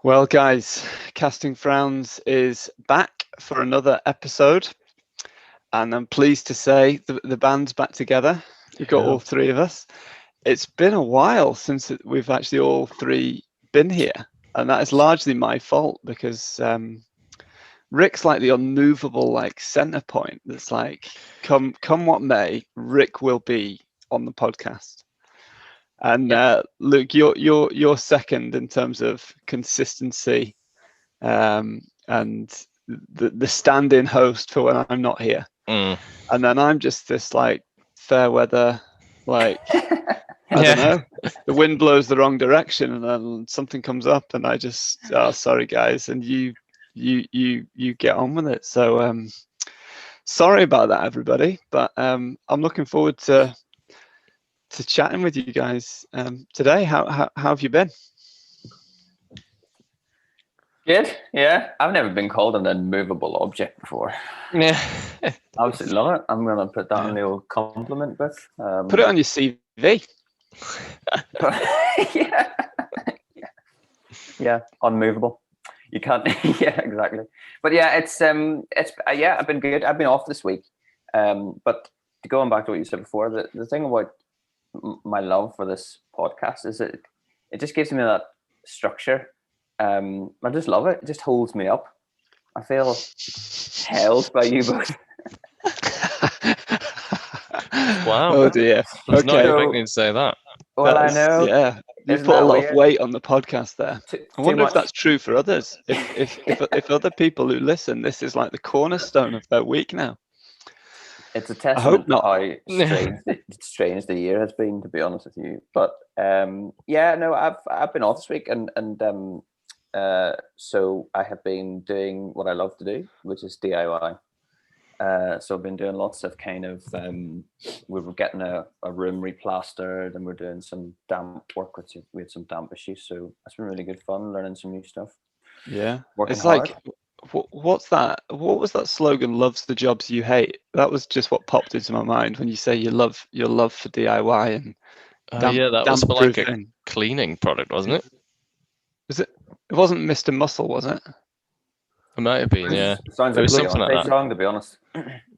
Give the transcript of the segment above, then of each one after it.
Well, guys, Casting Frowns is back for another episode, and I'm pleased to say the band's back together. We've got all three of us. It's been a while since we've actually all three been here, and that is largely my fault because Rick's like the unmovable center point. That's like, come what may, Rick will be on the podcast. And Luke, you're second in terms of consistency, and the stand-in host for when I'm not here. And then I'm just this fair weather, I don't know. The wind blows the wrong direction, and then something comes up, and I just sorry guys, and you get on with it. So sorry about that, everybody. But I'm looking forward to chatting with you guys today. How have you been? Good, yeah. I've never been called an immovable object before. Yeah. Absolutely love it. I'm going to put that on the old compliment book. Put it on your CV. Yeah, unmovable. You can't. Yeah, exactly. But yeah, it's I've been good. I've been off this week. But going back to what you said before, the thing about my love for this podcast is it just gives me that structure. I just love it. It just holds me up. I feel held by you both. Wow. Oh dear. I was not expecting to say that. Well, I know. Yeah, you've put a lot of weight on the podcast there. I wonder if that's true for others. If other people who listen, this is like the cornerstone of their week now. It's a testament to how strange the year has been, to be honest with you. But I've been off this week, and so I have been doing what I love to do, which is DIY. So I've been doing lots of we were getting a room replastered, and we're doing some damp work, which we had some damp issues. So it's been really good fun, learning some new stuff. Yeah, working it's hard. What's that? What was that slogan? Loves the jobs you hate. That was just what popped into my mind when you say your love for DIY and that was for like a cleaning product, wasn't it? Was it? It wasn't Mr. Muscle, was it? It might have been, yeah. Sounds like something like that. Song, to be honest.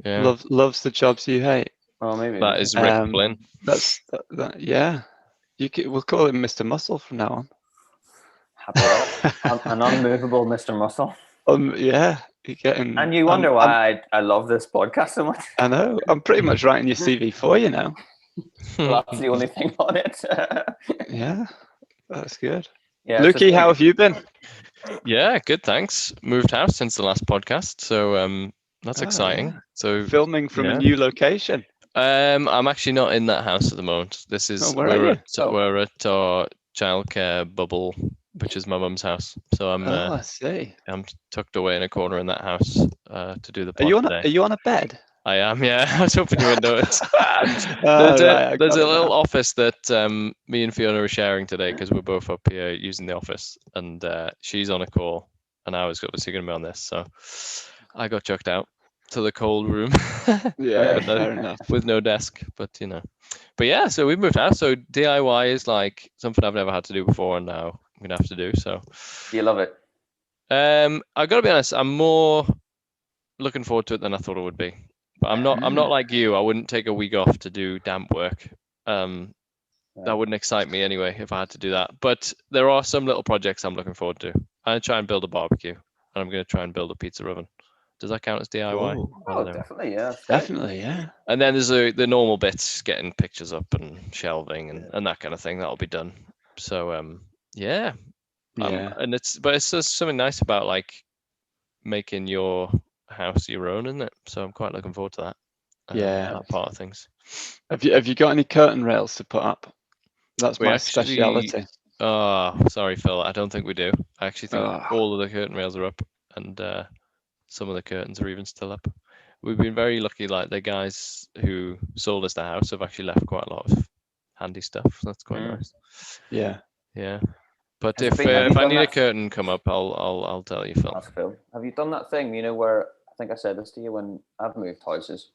Yeah. Loves the jobs you hate. Oh, maybe that is Rick Flynn. That's that. Yeah, we'll call him Mr. Muscle from now on. An unmovable Mr. Muscle. Yeah, you're getting. And you wonder why I love this podcast so much. I know. I'm pretty much writing your CV for you now. Well, that's the only thing on it. Yeah, that's good. Yeah, Lukey, how have you been? Yeah, good, thanks. Moved house since the last podcast, so that's exciting. Yeah. So filming from a new location. I'm actually not in that house at the moment. This is we're at our childcare bubble, which is my mum's house. So I see. I'm tucked away in a corner in that house to do the podcast. Are you on a bed? I am, yeah. I was hoping you would notice. There's a little office that me and Fiona are sharing today because we're both up here using the office, and she's on a call, and I was obviously going to be on this, so I got chucked out to the cold room. Yeah, fair enough. With no desk, but yeah. So we've moved out. So DIY is like something I've never had to do before, and now I'm gonna have to do. So do you love it? I gotta be honest. I'm more looking forward to it than I thought it would be. But I'm not like you. I wouldn't take a week off to do damp work. That wouldn't excite me anyway if I had to do that. But there are some little projects I'm looking forward to. I'm going to try and build a barbecue, and I'm going to try and build a pizza oven. Does that count as DIY? Oh, definitely, yeah. Definitely, yeah. And then there's the normal bits, getting pictures up and shelving and that kind of thing. That'll be done. So yeah. And it's just something nice about like making your house your own, isn't it? So I'm quite looking forward to that. That part of things. Have you got any curtain rails to put up? That's my speciality. Oh, sorry, Phil. I don't think we do. I actually think all of the curtain rails are up, and some of the curtains are even still up. We've been very lucky. Like the guys who sold us the house have actually left quite a lot of handy stuff. So that's quite nice. Yeah. But if I need a curtain come up, I'll tell you, Phil. That's Phil. Have you done that thing? Where I think I said this to you when I've moved houses.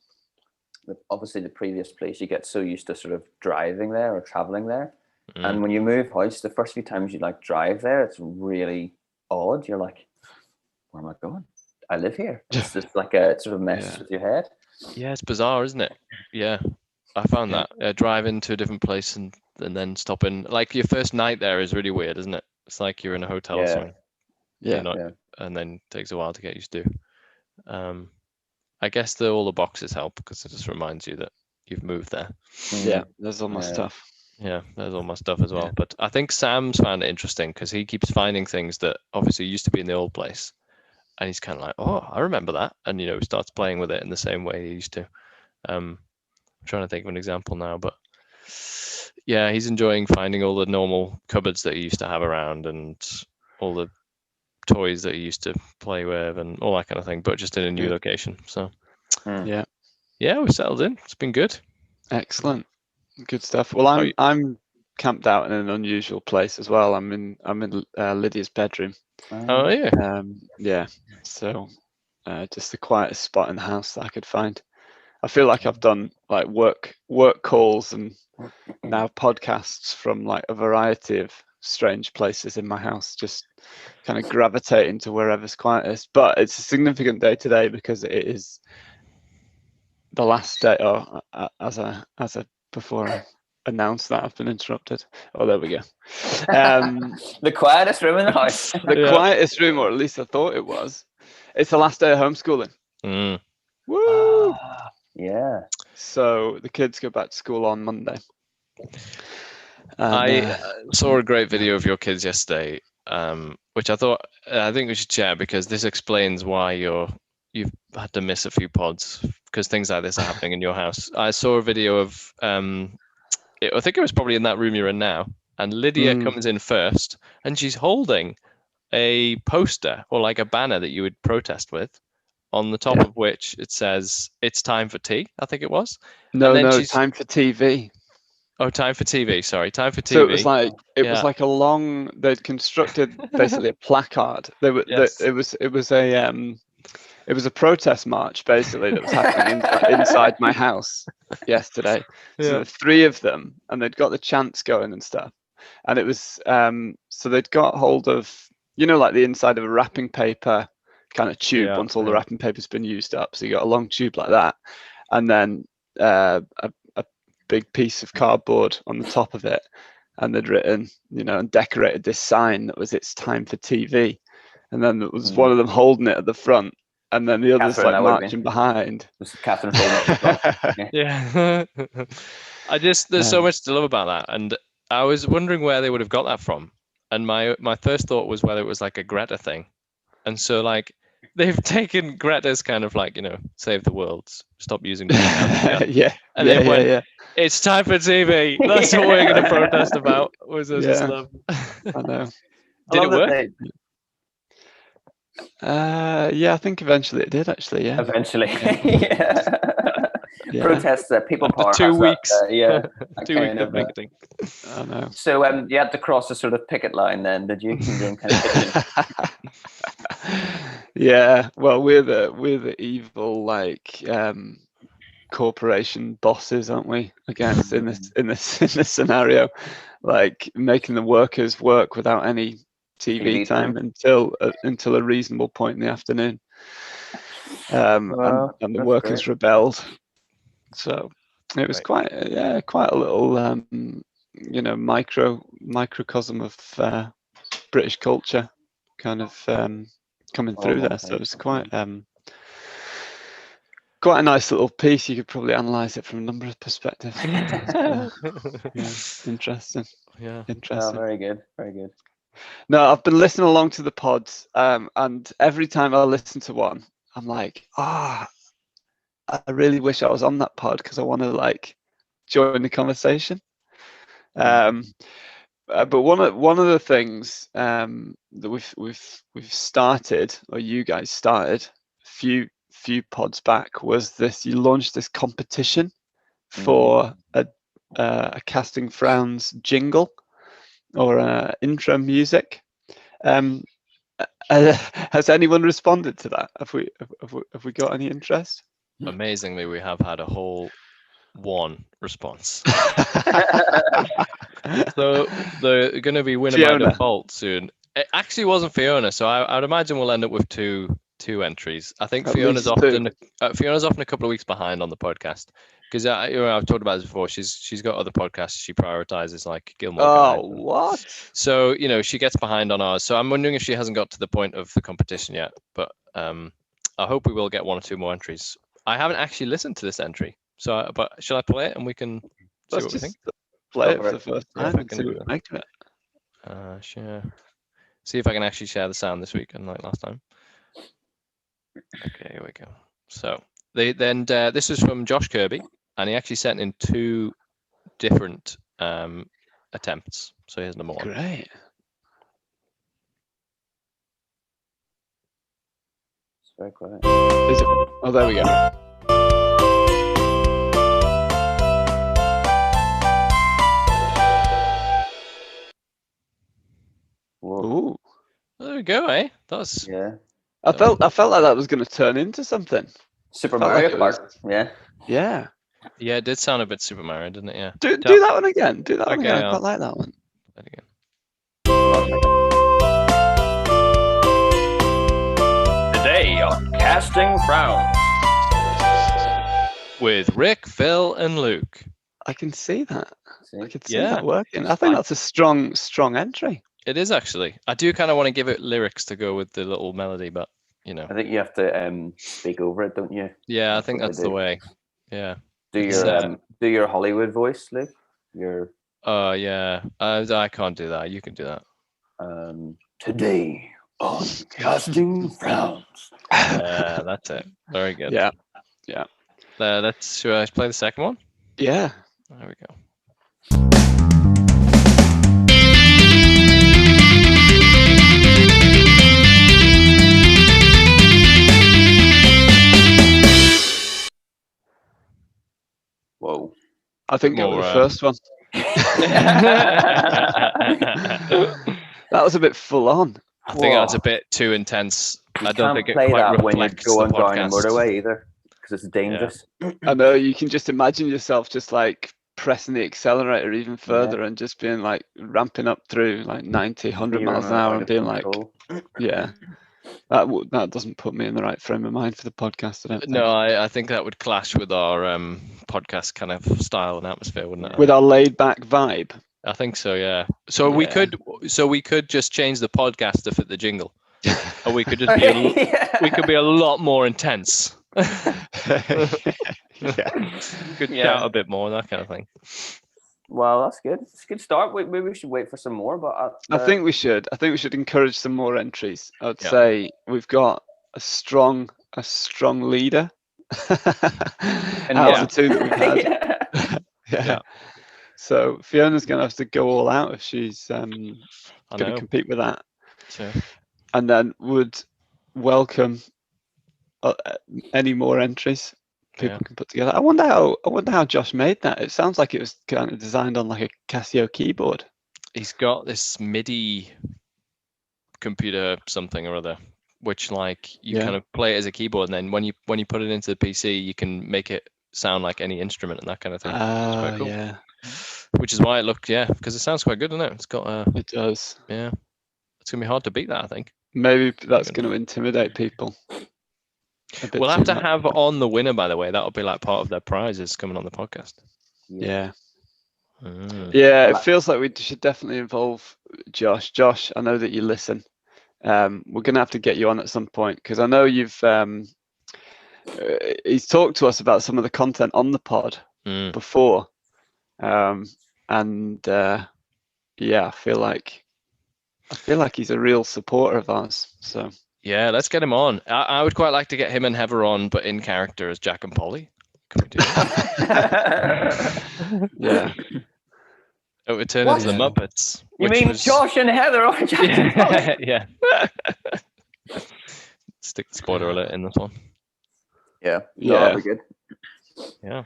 Obviously, the previous place, you get so used to sort of driving there or traveling there, and when you move house, the first few times you drive there, it's really odd. You're like, where am I going? I live here. It's just like a sort of mess with your head. Yeah, it's bizarre, isn't it? Yeah, I found that driving to a different place and then stopping. Like your first night there is really weird, isn't it? It's like you're in a hotel or something. Yeah. And then it takes a while to get used to. I guess all the boxes help because it just reminds you that you've moved there. Yeah, there's all my stuff. Yeah, there's all my stuff as well. Yeah. But I think Sam's found it interesting because he keeps finding things that obviously used to be in the old place. And he's kind of like, oh, I remember that. And, you know, starts playing with it in the same way he used to. I'm trying to think of an example now. But yeah, he's enjoying finding all the normal cupboards that he used to have around and all the toys that he used to play with and all that kind of thing, but just in a new location. So yeah, we're settled in. It's been good. Excellent. Good stuff. Well, I'm camped out in an unusual place as well. I'm in Lydia's bedroom. Oh yeah. Yeah. So just the quietest spot in the house that I could find. I feel like I've done like work calls and now podcasts from like a variety of strange places in my house, just kind of gravitating to wherever's quietest. But it's a significant day today because it is the last day. Oh, before I announce that I've been interrupted. Oh, there we go. The quietest room in the house. The quietest room, or at least I thought it was. It's the last day of homeschooling. Woo! Yeah. So the kids go back to school on Monday. I saw a great video of your kids yesterday, which I think we should share because this explains why you've had to miss a few pods because things like this are happening in your house. I saw a video of I think it was probably in that room you're in now, and Lydia comes in first, and she's holding a poster or like a banner that you would protest with, on the top of which it says "It's time for tea." I think it was. No, time for TV. Oh, time for TV. Sorry, time for TV. So it was like was like a long. They'd constructed basically a placard. It was a protest march basically that was happening inside my house yesterday. So the three of them, and they'd got the chants going and stuff. And it was so they'd got hold of, you know, like the inside of a wrapping paper kind of tube once all the wrapping paper's been used up. So you got a long tube like that, and then a big piece of cardboard on the top of it, and they'd written, you know, and decorated this sign that was "It's time for TV," and then there was one of them holding it at the front, and then the others like marching behind. Was Catherine holding it at the front? Yeah. There's so much to love about that, and I was wondering where they would have got that from, and my first thought was whether it was like a Greta thing, and so like they've taken Greta's kind of like, you know, save the world, stop using it's time for TV. That's what we're going to protest about. Was stuff. I know. Did it work? I think eventually it did actually. Yeah. Eventually. Protests people power. 2 weeks. 2 weeks of picketing. I know. So you had to cross a sort of picket line then, did you? Yeah. Well, we're the evil like corporation bosses, aren't we? Against in this scenario, like making the workers work without any TV time until a reasonable point in the afternoon. And the workers rebelled. So it was quite a little microcosm of British culture kind of coming through there. So it was quite a nice little piece. You could probably analyze it from a number of perspectives. Interesting. Yeah. Interesting. Oh, very good. Very good. No, I've been listening along to the pods, and every time I listen to one, I'm like, I really wish I was on that pod because I want to like join the conversation. But one of the things that we've started, or you guys started a few pods back, was this. You launched this competition for a Casting Frowns jingle or intro music. Has anyone responded to that? Have we got any interest? Amazingly, we have had a whole one response. So they're going to be winning by default soon. It actually wasn't Fiona, so I'd imagine we'll end up with two entries. I think At Fiona's least often a couple of weeks behind on the podcast because I've talked about this before. She's got other podcasts she prioritizes, like Gilmore Guide. Oh, what? So she gets behind on ours. So I'm wondering if she hasn't got to the point of the competition yet. But I hope we will get one or two more entries. I haven't actually listened to this entry, but shall I play it and we can see what we think? Play it for the first time and can see do what we make of it. Share. See if I can actually share the sound this week, unlike last time. Okay, here we go. So this was from Josh Kirby, and he actually sent in two different attempts. So here's number one. Great. It's very quiet. Is it? Oh, there we go. Whoa. Ooh. There we go, eh? That's Yeah. I felt like that was going to turn into something. Super Felt Mario like it was- Kart. Yeah. Yeah. yeah, it did sound a bit Super Mario, didn't it? Yeah. Do that one again. Do that one Okay, again. I yeah. quite like that one. Play it again. Today on Casting Frowns. With Rick, Phil, and Luke. I can see that. See? I can see Yeah. that working. I think that's a strong entry. It is actually. I do kind of want to give it lyrics to go with the little melody, but I think you have to speak over it, don't you? yeah, I That's think what that's they the do. way. Yeah. Do It's, your Hollywood voice, Luke? Your Yeah. I can't do that. You can do that. today on Casting Frowns. That's it. Very good. Yeah. Should I play the second one? Yeah. There we go. Whoa. I think go with More, the first one. That was a bit full on. I think that's Whoa. a bit too intense. You I don't can't think it play quite that when you're reflects the going down a podcast. motorway either, because it's dangerous. I know you can just imagine yourself just like pressing the accelerator even further and just being like ramping up through like 90, 100 miles an hour and being like, yeah, that doesn't put me in the right frame of mind for the podcast. I don't think. No, I think that would clash with our podcast kind of style and atmosphere, wouldn't it? With our laid back vibe. I think so, yeah. So we could just change the podcast to fit the jingle, or we could just be we could be a lot more intense. Could shout a bit more, that kind of thing. Well, that's good. It's a good start. Maybe we should wait for some more, but I think we should. I think we should encourage some more entries. I'd Yeah. say we've got a strong leader out of the two that we've had. Yeah. So Fiona's going to have to go all out if she's going to compete with that. Sure. And then would welcome any more entries people can put together. I wonder how Josh made that. It sounds like it was kind of designed on like a Casio keyboard. He's got this MIDI computer something or other, which like you kind of play it as a keyboard, and then when you put it into the PC, you can make it sound like any instrument and that kind of thing. It's quite cool. Yeah. Which is why it looked, because it sounds quite good, doesn't it? It's got It does. Yeah. It's gonna be hard to beat that, I think. Maybe that's going to intimidate people. We'll have to have on the winner, by the way. That'll be like part of their prizes coming on the podcast. Yeah. Mm. Yeah, it feels like we should definitely involve Josh. Josh, I know that you listen. We're going to have to get you on at some point because I know you've. He's talked to us about some of the content on the pod before, and I feel like he's a real supporter of ours. So yeah, let's get him on. I would quite like to get him and Heather on, but in character as Jack and Polly. Can we do that? Yeah. It would turn into the Muppets. You mean Josh and Heather or Jack and Polly? Yeah. Stick the spoiler alert in this one. Yeah. That'll be good. Yeah.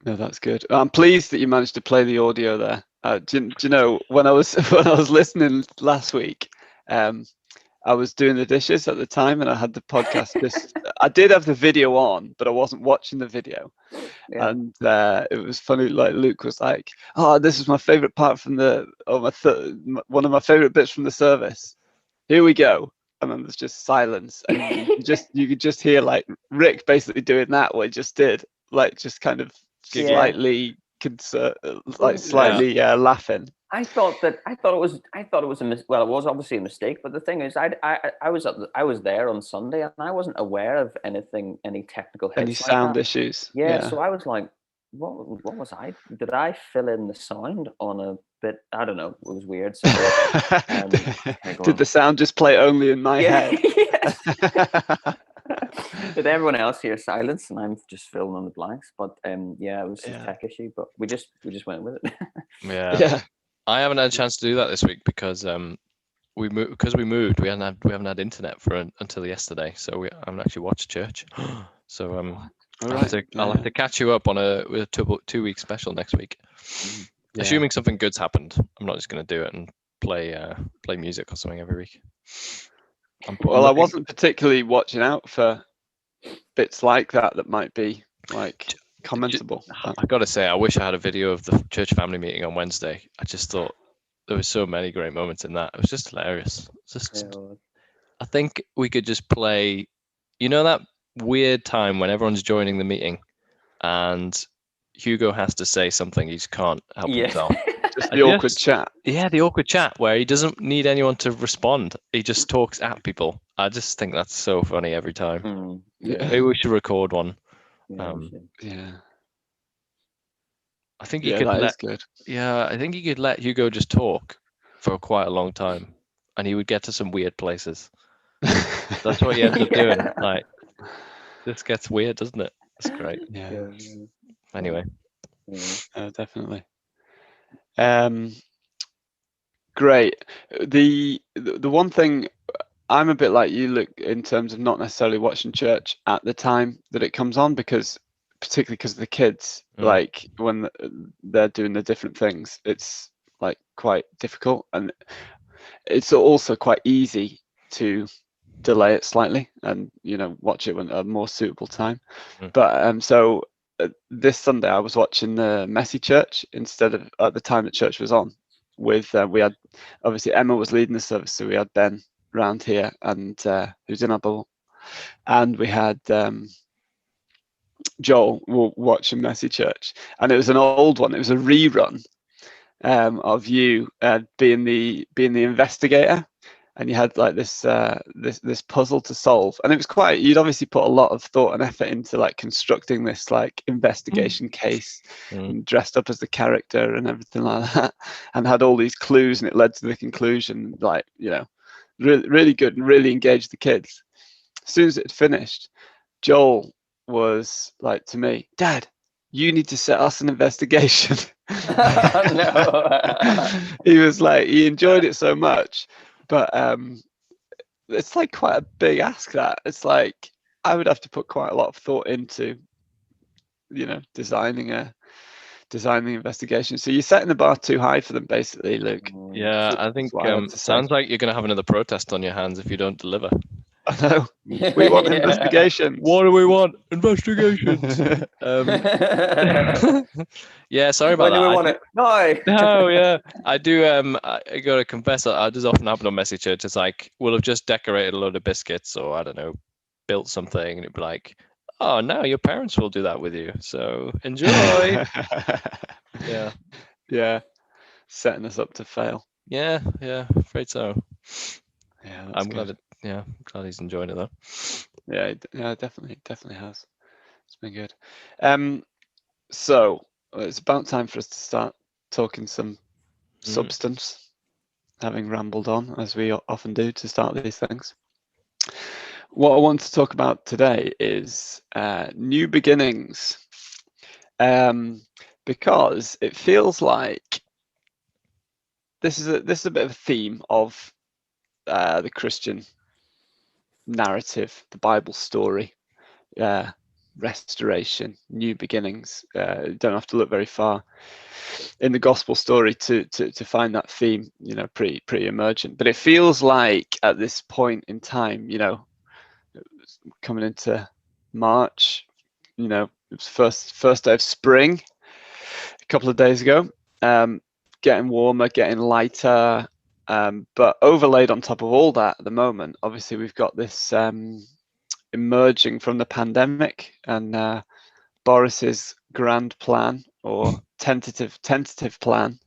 No, that's good. I'm pleased that you managed to play the audio there. Do you know when I was listening last week, I was doing the dishes at the time, and I had the podcast. I did have the video on, but I wasn't watching the video. Yeah. And it was funny. Like Luke was like, "Oh, this is my favorite part from one of my favorite bits from the service." here we go. And then there's just silence, and you could just hear like Rick basically doing that what he just did, like just kind of slightly laughing. I thought it was well, it was obviously a mistake, but the thing is, I was there on Sunday and I wasn't aware of any technical hits, any sound issues. Yeah, so I was like, what was I? Did I fill in the sound on a bit? I don't know. It was weird. So, did the sound just play only in my head? Did everyone else hear silence and I'm just filling in the blanks? But it was a tech issue, but we just went with it. Yeah. I haven't had a chance to do that this week because we moved. We haven't had internet until yesterday, so we haven't actually watched church. So I'll have to catch you up on with a 2-week special next week. Assuming something good's happened. I'm not just going to do it and play music or something every week. I wasn't particularly watching out for bits like that might be like commentable. I gotta say, I wish I had a video of the church family meeting on Wednesday. I just thought there were so many great moments in that. It was just hilarious. I think we could just play, that weird time when everyone's joining the meeting and Hugo has to say something he just can't help himself. Just the awkward chat. Yeah, the awkward chat where he doesn't need anyone to respond. He just talks at people. I just think that's so funny every time. Maybe we should record one. I think you could I think you could let Hugo just talk for quite a long time and he would get to some weird places. That's what he ends up doing. Like, this gets weird, doesn't it? It's great. Anyway. Definitely. Great. The one thing I'm a bit like you, Luke, in terms of not necessarily watching church at the time that it comes on, particularly because of the kids, like when they're doing the different things, it's like quite difficult, and it's also quite easy to delay it slightly and watch it when a more suitable time. But so this Sunday I was watching the Messy Church instead of at the time that church was on. With we had obviously Emma was leading the service, so we had Ben round here and who's in our bubble, and we had Joel watching Messy Church, and it was an old one. It was a rerun of you being the investigator, and you had like this puzzle to solve, and it was quite. You'd obviously put a lot of thought and effort into like constructing this like investigation case, and dressed up as the character and everything like that, and had all these clues, and it led to the conclusion. Like really, really good, and really engaged the kids. As soon as it finished, Joel was like to me, "Dad, you need to set us an investigation." He was like, he enjoyed it so much, but it's like quite a big ask. That it's like I would have to put quite a lot of thought into, designing the investigation. So you're setting the bar too high for them, basically, Luke. Yeah, I think sounds like you're going to have another protest on your hands if you don't deliver. I know. We want investigations. What do we want? Investigations. Yeah, sorry about that. When do we want it? No, yeah. I do. I got to confess that does often happen on Messy Church. It's like we'll have just decorated a load of biscuits, or I don't know, built something, and it'd be like, oh, now your parents will do that with you. So enjoy. Yeah. Setting us up to fail. Yeah. Afraid so. Yeah, I'm glad. I'm glad he's enjoying it though. Yeah, definitely has. It's been good. So it's about time for us to start talking some substance, having rambled on as we often do to start these things. What I want to talk about today is new beginnings, because it feels like this is a bit of a theme of the Christian narrative, the Bible story, restoration, new beginnings. You don't have to look very far in the gospel story to find that theme, pretty emergent. But it feels like at this point in time, coming into March, it was first day of spring a couple of days ago, getting warmer, getting lighter, But overlaid on top of all that at the moment, obviously we've got this emerging from the pandemic, and Boris's grand plan, or tentative plan,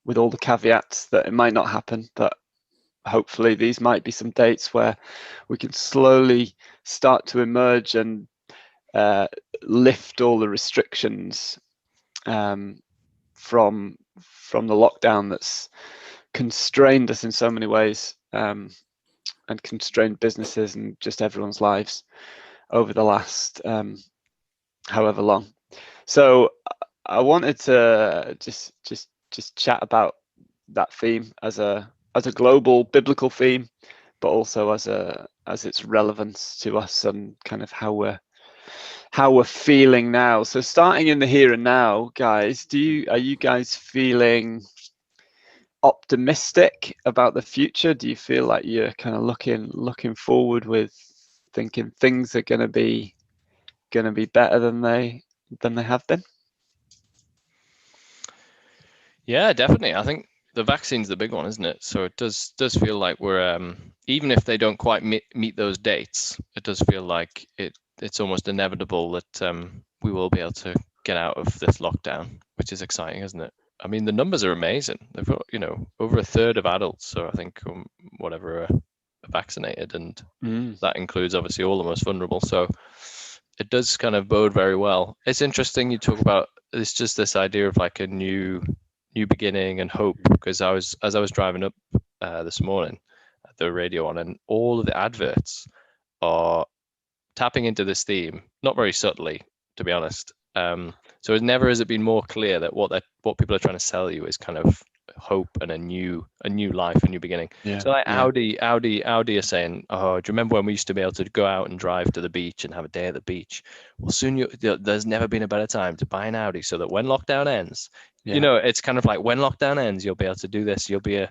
with all the caveats that it might not happen, but hopefully these might be some dates where we can slowly start to emerge and lift all the restrictions from the lockdown that's constrained us in so many ways, and constrained businesses and just everyone's lives over the last however long. So I wanted to just chat about that theme as a global biblical theme, but also as its relevance to us and kind of how we're feeling now. So starting in the here and now, guys, are you guys feeling optimistic about the future? Do you feel like you're kind of looking forward with thinking things are going to be better than they have been? Yeah, definitely. I think the vaccine's the big one, isn't it? So it does feel like we're even if they don't quite meet those dates, it does feel like it's almost inevitable that we will be able to get out of this lockdown, which is exciting, isn't it? I mean, the numbers are amazing. They've got, over a third of adults, so I think whatever are vaccinated, and that includes obviously all the most vulnerable. So it does kind of bode very well. It's interesting you talk about this idea of like a new beginning and hope, because as I was driving up this morning, had the radio on, and all of the adverts are tapping into this theme, not very subtly, to be honest. So it never has it been more clear that what people are trying to sell you is kind of hope and a new life, a new beginning. Yeah, so like yeah. Audi are saying, oh, do you remember when we used to be able to go out and drive to the beach and have a day at the beach? Well, soon there's never been a better time to buy an Audi, so that when lockdown ends, it's kind of like when lockdown ends, you'll be able to do this. You'll be a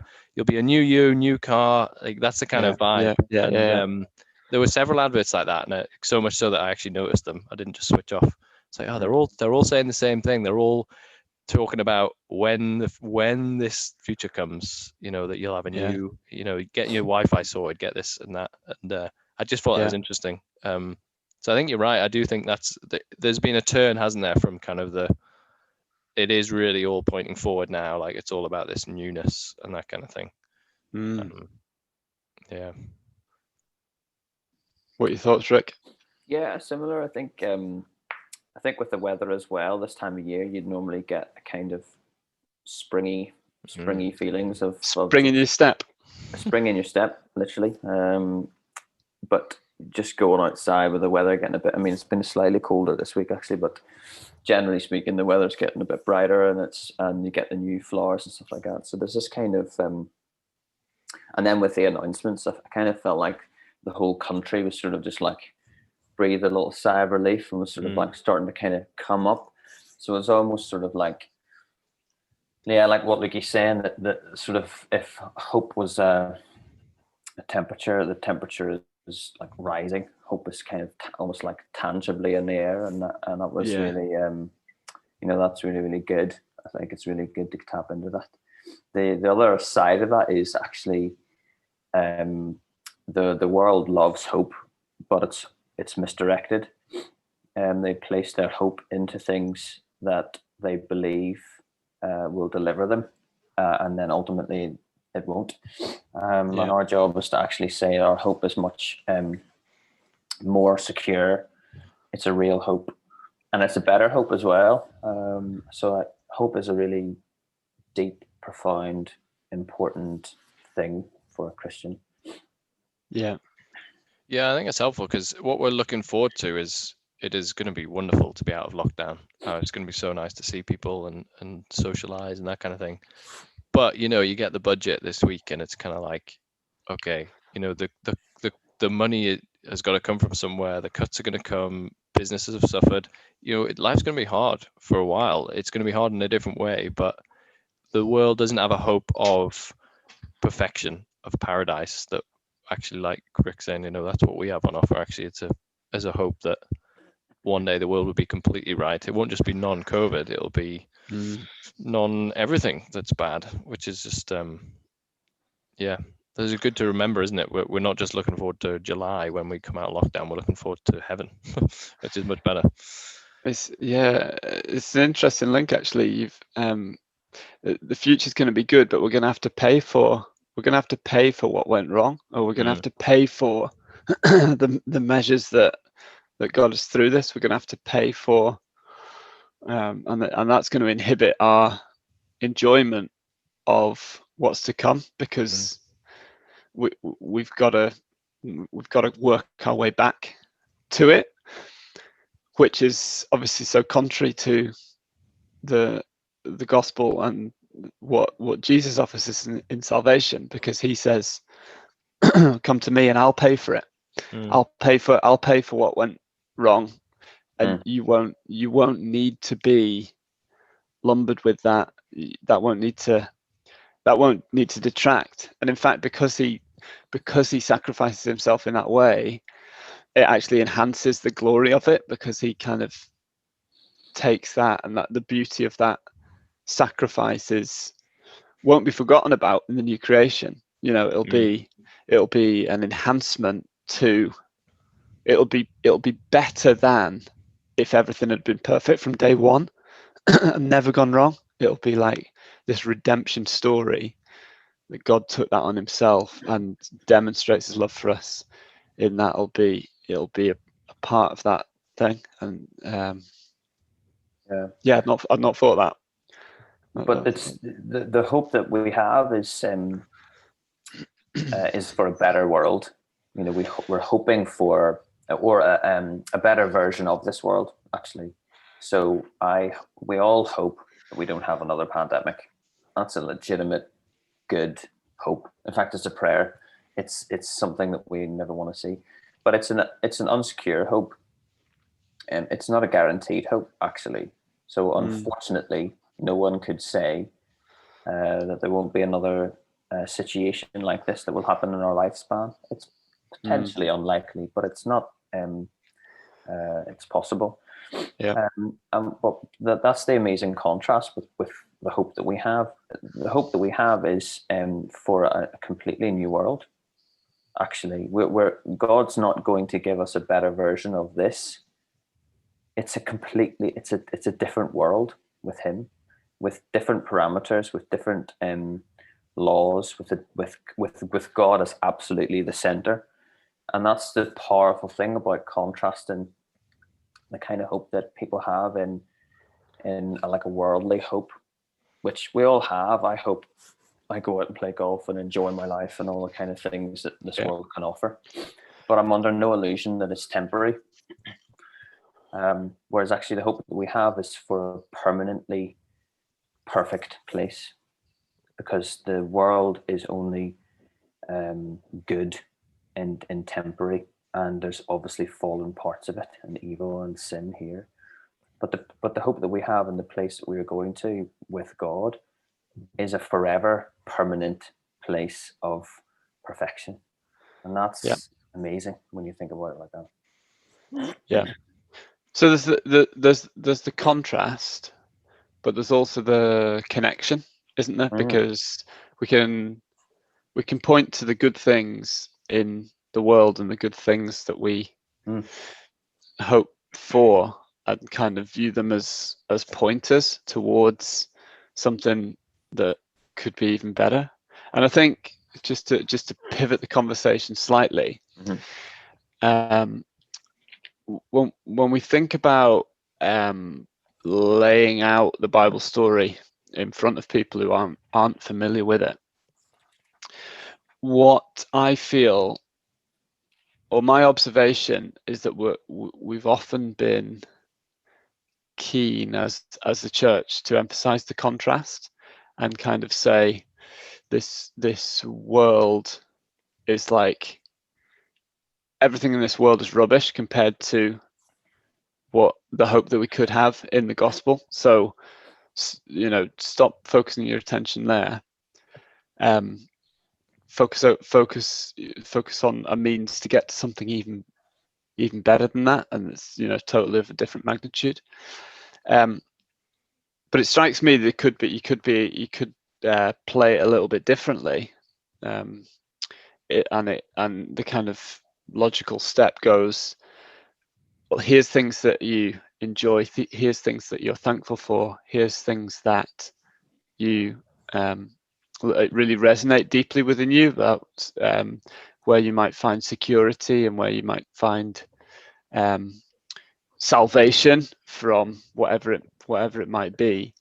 new car. Like that's the kind of vibe. There were several adverts like that, and so much so that I actually noticed them. I didn't just switch off. It's like, oh, they're all saying the same thing. They're all talking about when this future comes, that you'll have a new, get your Wi-Fi sorted, get this and that, and I just thought that was interesting. So I think you're right. I do think there's been a turn, hasn't there, from kind of it is really all pointing forward now. Like it's all about this newness and that kind of thing. Yeah. What are your thoughts, Rick? Yeah, similar. I think with the weather as well, this time of year, you'd normally get a kind of springy feelings of spring in your step. Spring in your step, literally. But just going outside with the weather getting a bit, I mean, it's been slightly colder this week actually, but generally speaking, the weather's getting a bit brighter, and you get the new flowers and stuff like that. So there's this kind of, and then with the announcements, I kind of felt like the whole country was sort of just like breathe a little sigh of relief and was sort of like starting to kind of come up. So it was almost sort of like, like what Lucky's saying, that sort of, if hope was a temperature, the temperature is like rising. Hope is kind of almost like tangibly in the air, and that was really, that's really, really good. I think it's really good to tap into that. The other side of that is actually, the world loves hope, but it's misdirected. They place their hope into things that they believe will deliver them, and then ultimately it won't. And our job is to actually say our hope is much more secure. It's a real hope, and it's a better hope as well. So hope is a really deep, profound, important thing for a Christian. Yeah, I think it's helpful, because what we're looking forward to is it is going to be wonderful to be out of lockdown. It's going to be so nice to see people and socialize and that kind of thing. But you get the budget this week, and it's kind of like, okay, the money has got to come from somewhere. The cuts are going to come. Businesses have suffered. Life's going to be hard for a while. It's going to be hard in a different way, but the world doesn't have a hope of perfection, of paradise, that actually, like Rick saying, that's what we have on offer. Actually, it's a hope that one day the world will be completely right. It won't just be non-COVID. It'll be non-everything that's bad, which is just Yeah, this is good to remember, isn't it? We're not just looking forward to July when we come out of lockdown. We're looking forward to heaven, which is much better. It's an interesting link actually. You've the future's going to be good, but we're going to have to pay for what went wrong, or we're going to have to pay for the measures that got us through this. We're going to have to pay for, and that's going to inhibit our enjoyment of what's to come, because we've got to work our way back to it, which is obviously so contrary to the gospel and what Jesus offers us in salvation, because he says, come to me and I'll pay for it. I'll pay for what went wrong, and you won't need to be lumbered with that. That won't need to detract. And in fact, because he sacrifices himself in that way, it actually enhances the glory of it, because he kind of takes that, and that the beauty of that sacrifices won't be forgotten about in the new creation. It'll be an enhancement to, it'll be better than if everything had been perfect from day one and never gone wrong. It'll be like this redemption story that God took that on himself and demonstrates his love for us in that. It'll be a part of that thing. And I've not thought that. But it's the hope that we have is for a better world. We're hoping for a better version of this world, actually. So we all hope that we don't have another pandemic. That's a legitimate, good hope. In fact, it's a prayer. It's something that we never want to see. But it's an unsecure hope, and it's not a guaranteed hope, actually. So unfortunately, no one could say that there won't be another situation like this that will happen in our lifespan. It's potentially unlikely, but it's not. It's possible. Yeah. But that's the amazing contrast with the hope that we have. The hope that we have is for a completely new world. Actually, God's not going to give us a better version of this. It's a different world with him, with different parameters, with different laws, with God as absolutely the center. And that's the powerful thing about contrasting the kind of hope that people have in like a worldly hope, which we all have. I hope I go out and play golf and enjoy my life and all the kind of things that this world can offer. But I'm under no illusion that it's temporary. Whereas actually the hope that we have is for a permanently perfect place, because the world is only good and temporary, and there's obviously fallen parts of it and evil and sin here. But the hope that we have in the place that we are going to with God is a forever permanent place of perfection. And that's amazing when you think about it like that. Yeah. So there's the contrast, but there's also the connection, isn't there? Because we can point to the good things in the world and the good things that we hope for, and kind of view them as pointers towards something that could be even better. And I think just to pivot the conversation slightly, when we think about laying out the Bible story in front of people who aren't familiar with it, what I feel, or my observation, is that we've often been keen as the church to emphasize the contrast and kind of say this world is like, everything in this world is rubbish compared to what the hope that we could have in the gospel. So stop focusing your attention there. Focus on a means to get to something even better than that, and it's totally of a different magnitude. But it strikes me that you could play it a little bit differently, and the kind of logical step goes, well, here's things that you enjoy, here's things that you're thankful for, here's things that you really resonate deeply within you, about where you might find security and where you might find salvation from whatever it might be,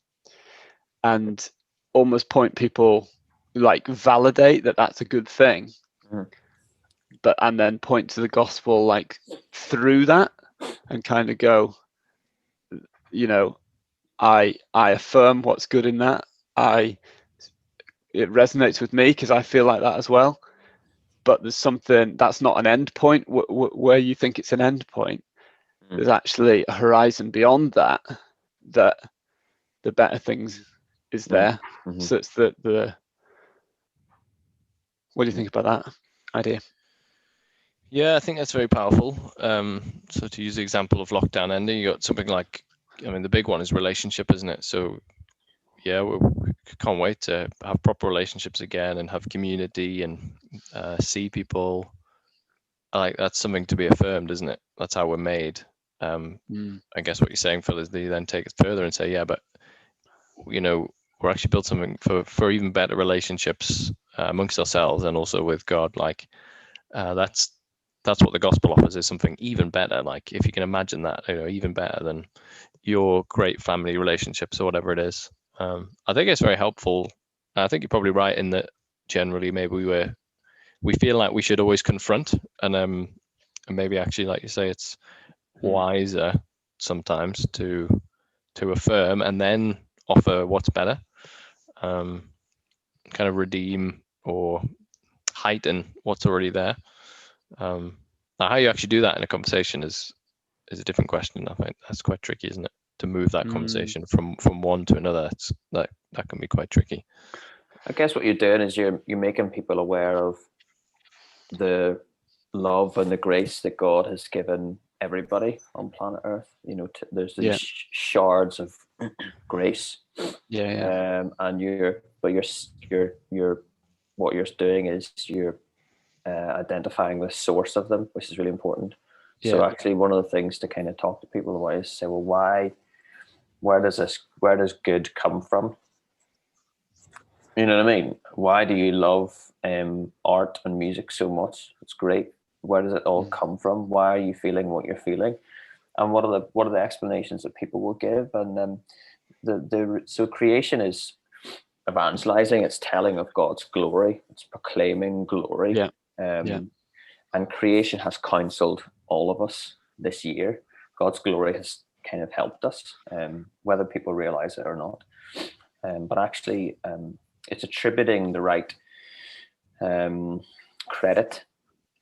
and almost point people, like validate that that's a good thing, but and then point to the gospel like through that, and kind of go, I affirm what's good in that. It resonates with me because I feel like that as well. But there's something that's not an end point where you think it's an end point. There's actually a horizon beyond that the better things is there. So it's the what do you think about that idea? Yeah, I think that's very powerful. So to use the example of lockdown ending, you got something like, the big one is relationship, isn't it? So yeah, we can't wait to have proper relationships again and have community and see people. Like, that's something to be affirmed, isn't it? That's how we're made. I guess what you're saying, Phil, is that you then take it further and say, yeah, but we're actually built something for even better relationships amongst ourselves and also with God. Like, that's what the gospel offers, is something even better. Like, if you can imagine that, even better than your great family relationships or whatever it is. I think it's very helpful. I think you're probably right in that generally maybe we feel like we should always confront, and maybe actually, like you say, it's wiser sometimes to affirm and then offer what's better, kind of redeem or heighten what's already there. Now, how you actually do that in a conversation is a different question. I think that's quite tricky, isn't it? To move that conversation from one to another, that can be quite tricky. I guess what you're doing is you're making people aware of the love and the grace that God has given everybody on planet Earth. There's these shards of grace. And what you're doing is you're identifying the source of them, which is really important. So actually, one of the things to kind of talk to people about is say, well, where does good come from? You know what I mean? Why do you love art and music so much? It's great. Where does it all come from? Why are you feeling what you're feeling? And what are the explanations that people will give? And so creation is evangelizing. It's telling of God's glory. It's proclaiming glory. And creation has counseled all of us this year. God's glory has kind of helped us, whether people realize it or not. But actually, it's attributing the right credit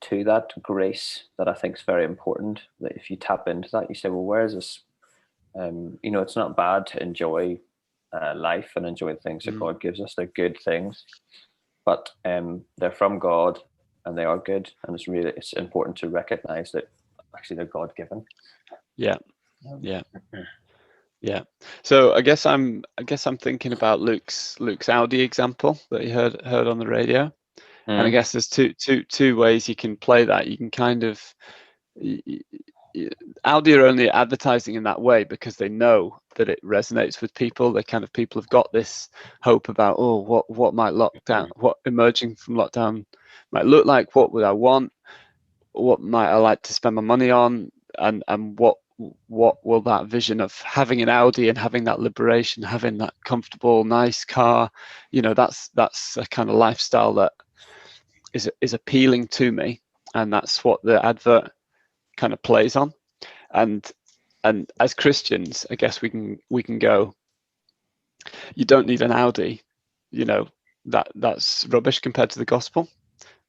to that grace that I think is very important. That if you tap into that, you say, well, where is this? It's not bad to enjoy life and enjoy the things that God gives us. They're good things, but they're from God and they are good. And it's important to recognize that actually they're God-given. Yeah. So I guess I'm thinking about Luke's Audi example that he heard on the radio. And I guess there's two ways you can play that. You can kind of, Audi are only advertising in that way because they know that it resonates with people. People have got this hope about, what might what emerging from lockdown might look like. What would I want? What might I like to spend my money on? And what will that vision of having an Audi and having that liberation, having that comfortable, nice car, that's a kind of lifestyle that is appealing to me, and that's what the advert kind of plays on. And as Christians, I guess we can go, you don't need an Audi, that's rubbish compared to the gospel.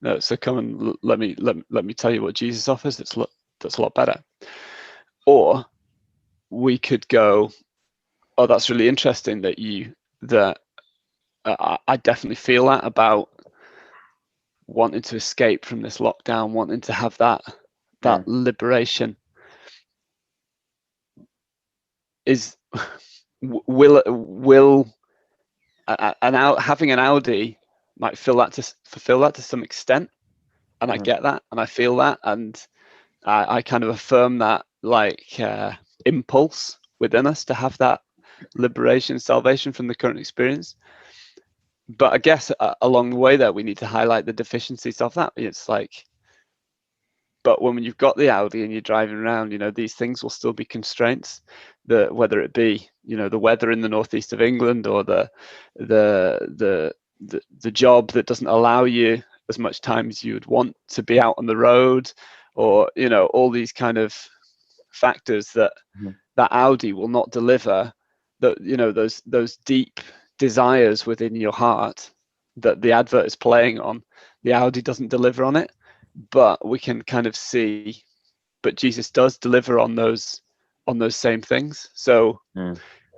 No, so come and let me tell you what Jesus offers. That's a lot better. Or we could go, oh, that's really interesting that I definitely feel that about wanting to escape from this lockdown, wanting to have that liberation. Will having an Audi might fulfill that to some extent, and I get that, and I feel that, and I kind of affirm that like impulse within us to have that liberation, salvation from the current experience. But I guess along the way there, we need to highlight the deficiencies of that. It's like, but when you've got the Audi and you're driving around, these things will still be constraints. Whether it be, the weather in the northeast of England, or the job that doesn't allow you as much time as you would want to be out on the road, or all these kind of factors that that Audi will not deliver. That those deep desires within your heart that the advert is playing on, the Audi doesn't deliver on it. But we can kind of see, but Jesus does deliver on those same things. So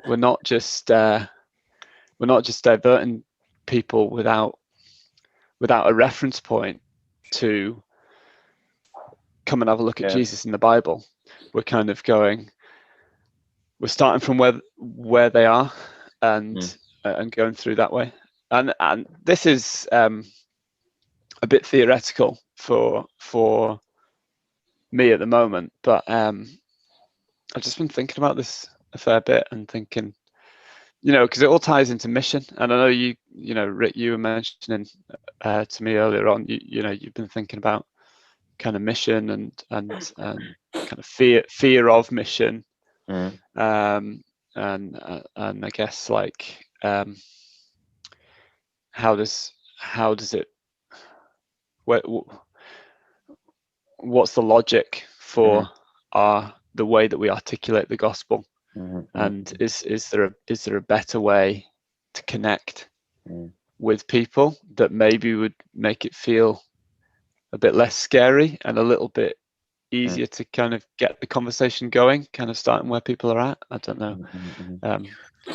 we're not just diverting people without a reference point to come and have a look at Jesus in the Bible. We're kind of we're starting from where they are and going through that way. And this is a bit theoretical for me at the moment, but I've just been thinking about this a fair bit and thinking, because it all ties into mission. And I know Rick, you were mentioning to me earlier on, you've been thinking about kind of mission and kind of fear of mission, and I guess like how does it, what's the logic for the way that we articulate the gospel, and is there a better way to connect with people that maybe would make it feel a bit less scary and a little bit easier to kind of get the conversation going, kind of starting where people are at? I don't know.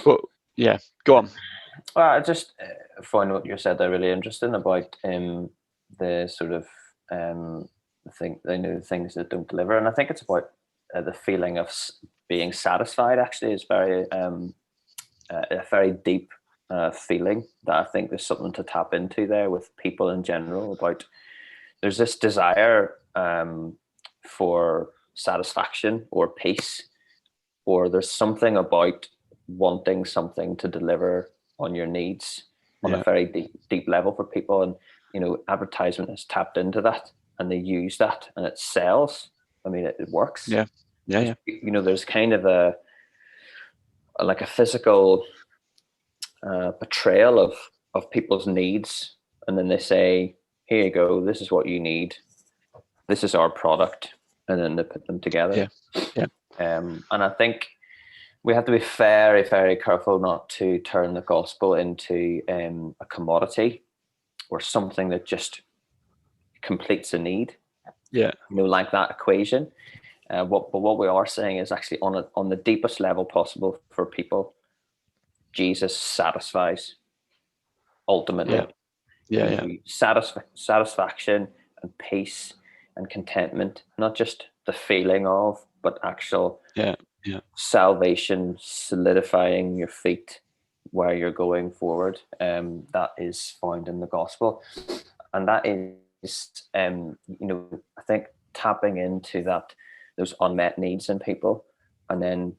But yeah, go on. Well, I just find what you said there really interesting about the sort of the things that don't deliver, and I think it's about the feeling of being satisfied. Actually, is very a very deep feeling that I think there's something to tap into there with people in general. About there's this desire for satisfaction or peace, or there's something about wanting something to deliver on your needs on a very deep level for people. And advertisement has tapped into that, and they use that, and it sells. I mean, it works. Yeah. There's kind of a physical portrayal of people's needs, and then they say, here you go, this is what you need, this is our product, and then they put them together. And I think we have to be very, very careful not to turn the gospel into a commodity or something that just completes a need. Like that equation. But what we are saying is actually on the deepest level possible for people, Jesus satisfies ultimately. Satisfaction and peace and contentment, not just the feeling of, but actual salvation, solidifying your feet where you're going forward. That is found in the gospel, and that is I think tapping into those unmet needs in people, and then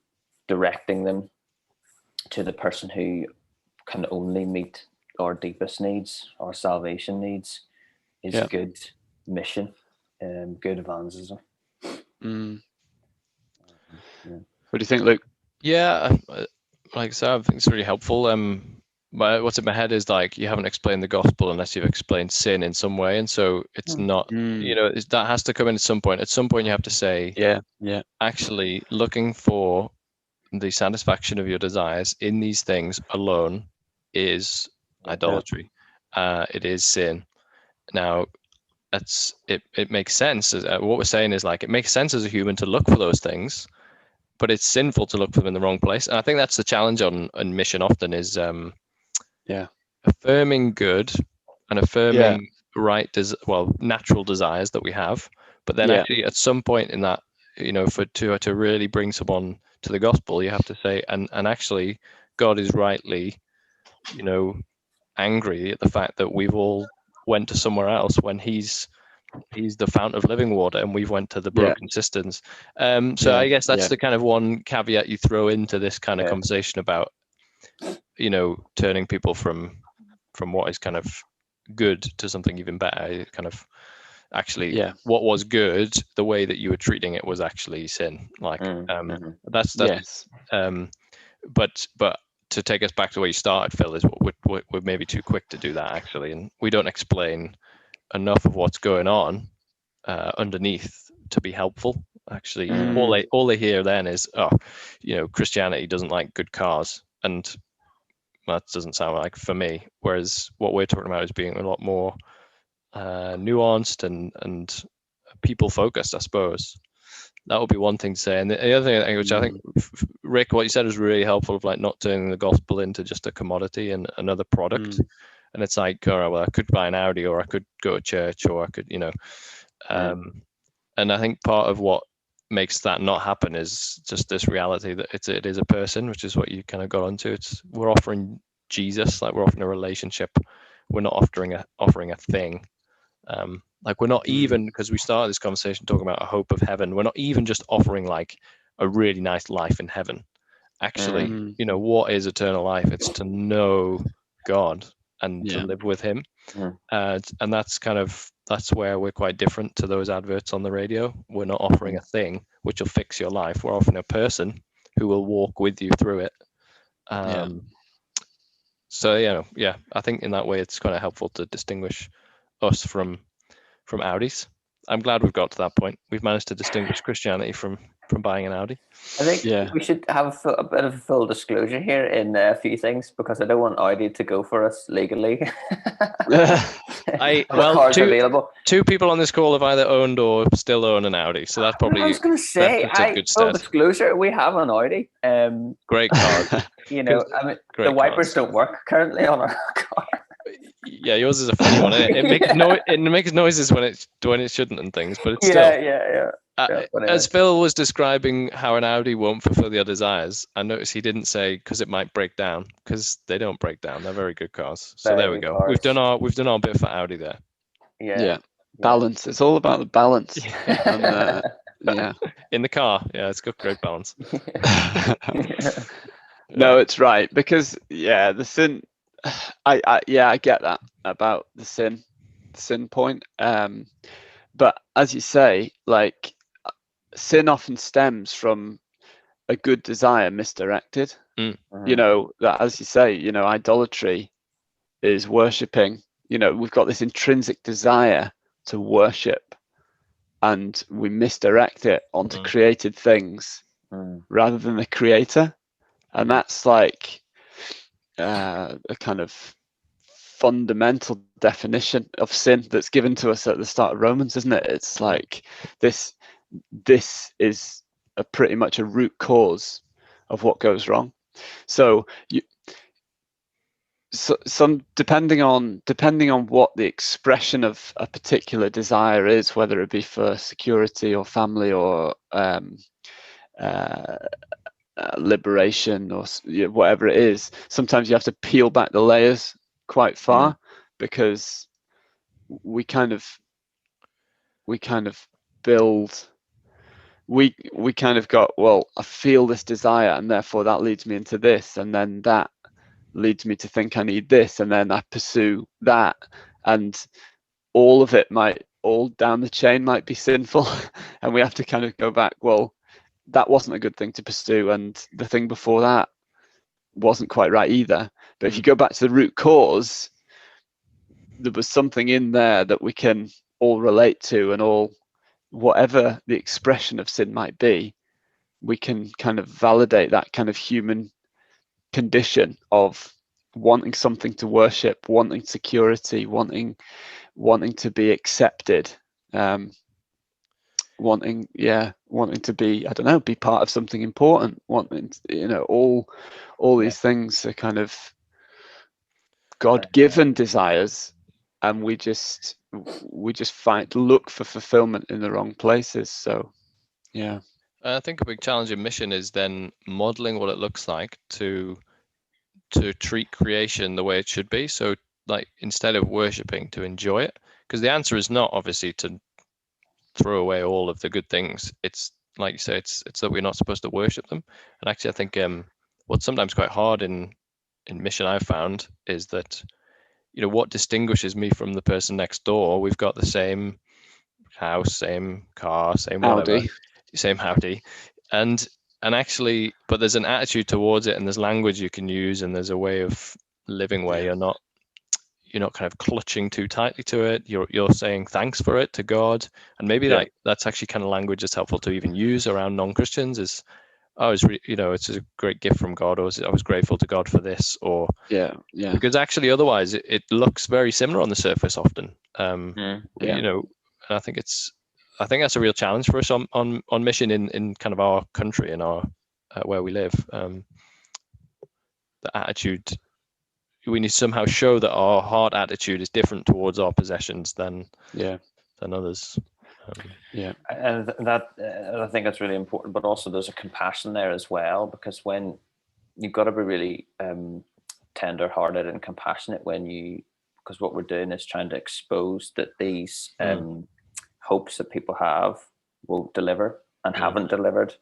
directing them to the person who can only meet our deepest needs, our salvation needs, is good mission, good evangelism. What do you think, Luke? Yeah, like I said, I think it's really helpful. What's in my head is like, you haven't explained the gospel unless you've explained sin in some way, and so it's not, that has to come in at some point. At some point, you have to say, actually, looking for the satisfaction of your desires in these things alone is idolatry. It is sin. Now, it makes sense. What we're saying is like, it makes sense as a human to look for those things, but it's sinful to look for them in the wrong place. And I think that's the challenge on mission often is affirming good and affirming natural desires that we have, but then actually at some point in that, to really bring someone to the gospel, you have to say, and actually God is rightly, angry at the fact that we've all went to somewhere else when he's the fountain of living water and we've went to the broken cisterns. So I guess that's the kind of one caveat you throw into this kind of conversation about, turning people from what is kind of good to something even better. Kind of actually what was good, the way that you were treating it was actually sin. Like that's but to take us back to where you started, Phil, is we're maybe too quick to do that actually, and we don't explain enough of what's going on underneath to be helpful. Actually, all they hear then is, Christianity doesn't like good cars, and that doesn't sound like for me. Whereas what we're talking about is being a lot more nuanced and people focused, I suppose. That would be one thing to say. And the other thing, which I think, Rick, what you said was really helpful, of like not turning the gospel into just a commodity and another product. And it's like, all right, well, I could buy an Audi, or I could go to church, or I could, and I think part of what makes that not happen is just this reality that it is a person, which is what you kind of got onto. We're offering Jesus, like we're offering a relationship. We're not offering a thing. Like we're not even, because we started this conversation talking about a hope of heaven, we're not even just offering like a really nice life in heaven. Actually, what is eternal life? It's to know God and to live with him. And that's where we're quite different to those adverts on the radio. We're not offering a thing which will fix your life. We're offering a person who will walk with you through it. So I think in that way it's kind of helpful to distinguish us from Audis. I'm glad we've got to that point. We've managed to distinguish Christianity from buying an Audi. I think we should have a bit of a full disclosure here in a few things, because I don't want Audi to go for us legally. Two people on this call have either owned or still own an Audi, so that's probably. I was going to say, full disclosure, we have an Audi. Great car. The wipers don't work currently on our car. Yeah, yours is a funny one. It makes noises when it shouldn't and things, but it's still. As Phil was describing how an Audi won't fulfill your desires, I noticed he didn't say because it might break down, because they don't break down. They're very good cars. So there we go. Cars. We've done our bit for Audi there. Yeah. Balance. It's all about the balance. In the car, it's got great balance. No, it's right, because the sin. I get that about the sin point. But as you say, like, sin often stems from a good desire misdirected. That, as you say, idolatry is worshipping. We've got this intrinsic desire to worship, and we misdirect it onto created things rather than the creator. And that's like a kind of fundamental definition of sin that's given to us at the start of Romans, isn't it? It's like this is pretty much a root cause of what goes wrong. So some depending on what the expression of a particular desire is, whether it be for security or family or liberation or whatever it is, sometimes you have to peel back the layers quite far, because we kind of build, we kind of got, well, I feel this desire and therefore that leads me into this, and then that leads me to think I need this, and then I pursue that, and all of it all down the chain might be sinful. And we have to kind of go back, well, that wasn't a good thing to pursue, and the thing before that wasn't quite right either. But if you go back to the root cause, there was something in there that we can all relate to, and all, whatever the expression of sin might be, we can kind of validate that kind of human condition of wanting something to worship, wanting security, wanting to be accepted, wanting to be, I don't know, be part of something important, wanting, all these things are kind of God-given desires, and we just look for fulfillment in the wrong places. So I think a big challenge in mission is then modeling what it looks like to treat creation the way it should be. So like, instead of worshipping, to enjoy it? Because the answer is not obviously to throw away all of the good things. It's like you say, it's that we're not supposed to worship them. And actually, I think what's sometimes quite hard in mission, I've found, is that, what distinguishes me from the person next door? We've got the same house, same car, same whatever, Audi. same howdy, and actually, but there's an attitude towards it, and there's language you can use, and there's a way of living where you're not kind of clutching too tightly to it. You're saying thanks for it to God, and maybe that's actually kind of language that's helpful to even use around non-Christians. Is, oh, it's a great gift from God, or I was grateful to God for this, or because actually otherwise it looks very similar on the surface often. And I think that's a real challenge for us on mission in kind of our country and our where we live. The attitude, we need to somehow show that our heart attitude is different towards our possessions than others. And that I think that's really important, but also there's a compassion there as well, because when you've got to be really tender-hearted and compassionate because what we're doing is trying to expose that these hopes that people have will deliver and haven't delivered.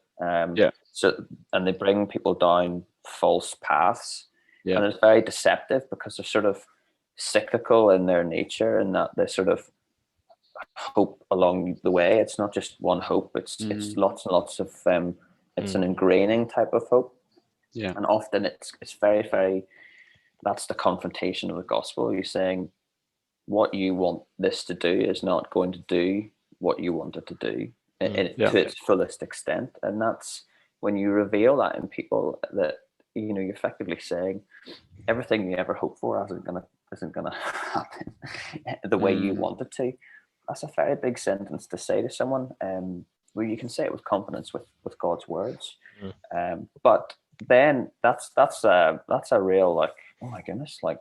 So, and they bring people down false paths, and it's very deceptive because they're sort of cyclical in their nature, and that they sort of hope along the way. It's not just one hope. It's lots and lots of it's an ingraining type of hope. And often it's very, very, that's the confrontation of the gospel. You're saying what you want this to do is not going to do what you want it to do to its fullest extent. And that's when you reveal that in people, that you're effectively saying everything you ever hoped for isn't gonna happen the way you want it to. That's a very big sentence to say to someone, where you can say it with confidence with God's words. But then that's a real, like, oh my goodness, like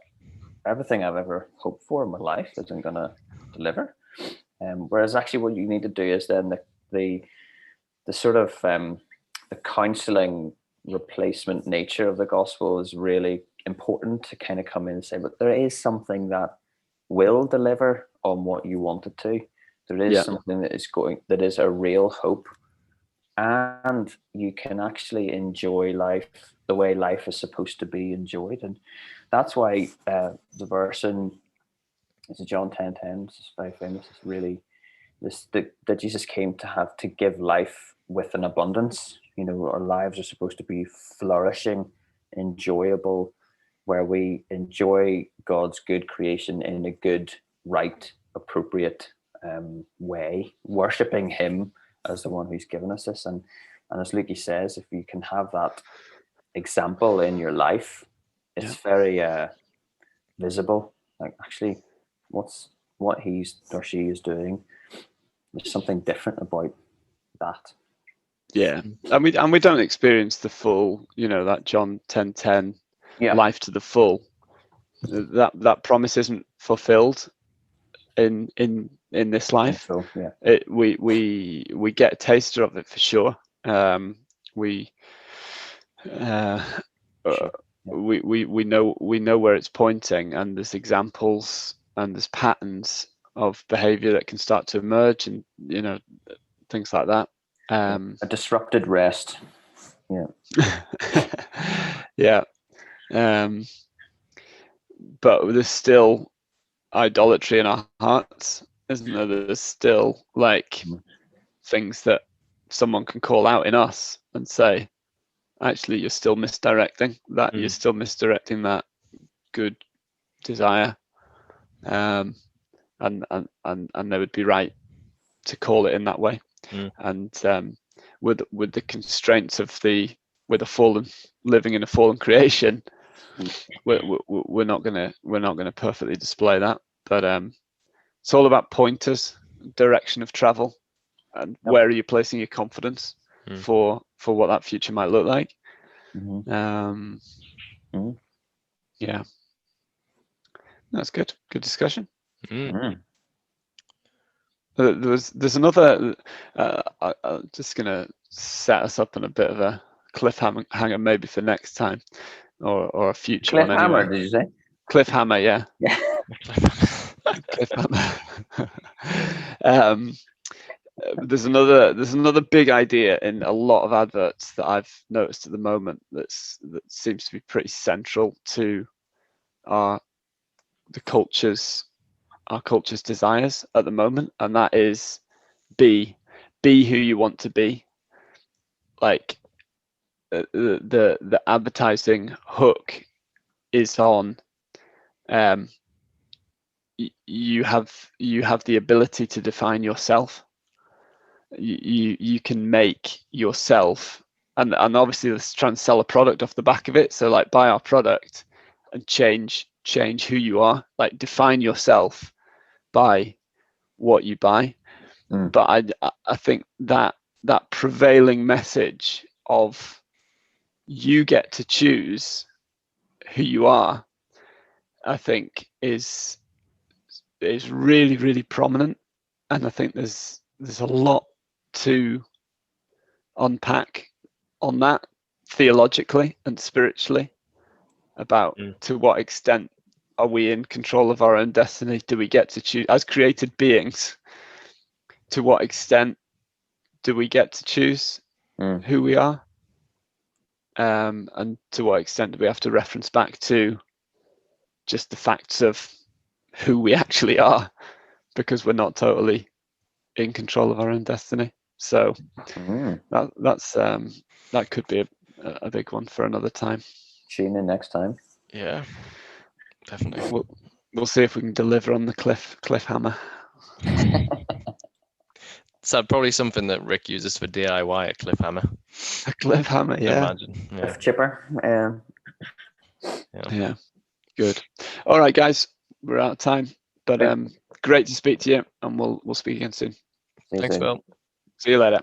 everything I've ever hoped for in my life isn't gonna deliver. Whereas actually what you need to do is then the sort of the counseling replacement nature of the gospel is really important to kind of come in and say, but there is something that will deliver on what you want it to. There is something that is a real hope, and you can actually enjoy life the way life is supposed to be enjoyed. And that's why the verse in John 10:10, this is very famous. It's really that Jesus came to give life with an abundance. Our lives are supposed to be flourishing, enjoyable, where we enjoy God's good creation in a good, right, appropriate way, worshipping Him as the one who's given us this. And as Luke says, if you can have that example in your life, it's very visible. Like, actually, what he or she is doing, there's something different about that. And we don't experience the full, that John 10:10 life to the full. That promise isn't fulfilled in this life. So, we get a taster of it for sure. We know where it's pointing, and there's examples and there's patterns of behavior that can start to emerge, and things like that. A disrupted rest. But there's still idolatry in our hearts, isn't there? There's still like things that someone can call out in us and say, actually, you're still misdirecting that. You're still misdirecting that good desire, and they would be right to call it in that way. And with the constraints of with a fallen, living in a fallen creation, we're not gonna perfectly display that. But it's all about pointers, direction of travel, and where are you placing your confidence for what that future might look like. That's good discussion. There's another. I'm just gonna set us up on a bit of a cliffhanger, maybe for next time, or a future one. Cliffhammer, Anyway. did you say? Cliffhammer, yeah. Cliffhammer. There's another big idea in a lot of adverts that I've noticed at the moment that seems to be pretty central to our culture's desires at the moment, and that is be who you want to be. Like the advertising hook is on you have the ability to define yourself. You can make yourself, and obviously let's try and sell a product off the back of it. So like, buy our product and change who you are. Like, define yourself by what you buy. But I think that prevailing message of you get to choose who you are, I think is really, really prominent, and I think there's a lot to unpack on that theologically and spiritually about to what extent are we in control of our own destiny? Do we get to choose as created beings? To what extent do we get to choose who we are? And to what extent do we have to reference back to just the facts of who we actually are, because we're not totally in control of our own destiny? So that could be a big one for another time. Tune in next time. Yeah, definitely. We'll see if we can deliver on the cliffhammer. So probably something that Rick uses for DIY, a cliffhammer. A cliffhammer, yeah. Imagine. Yeah. Cliff chipper. Yeah. Good. All right, guys, we're out of time. But great to speak to you, and we'll speak again soon. Thanks, Phil. See you later.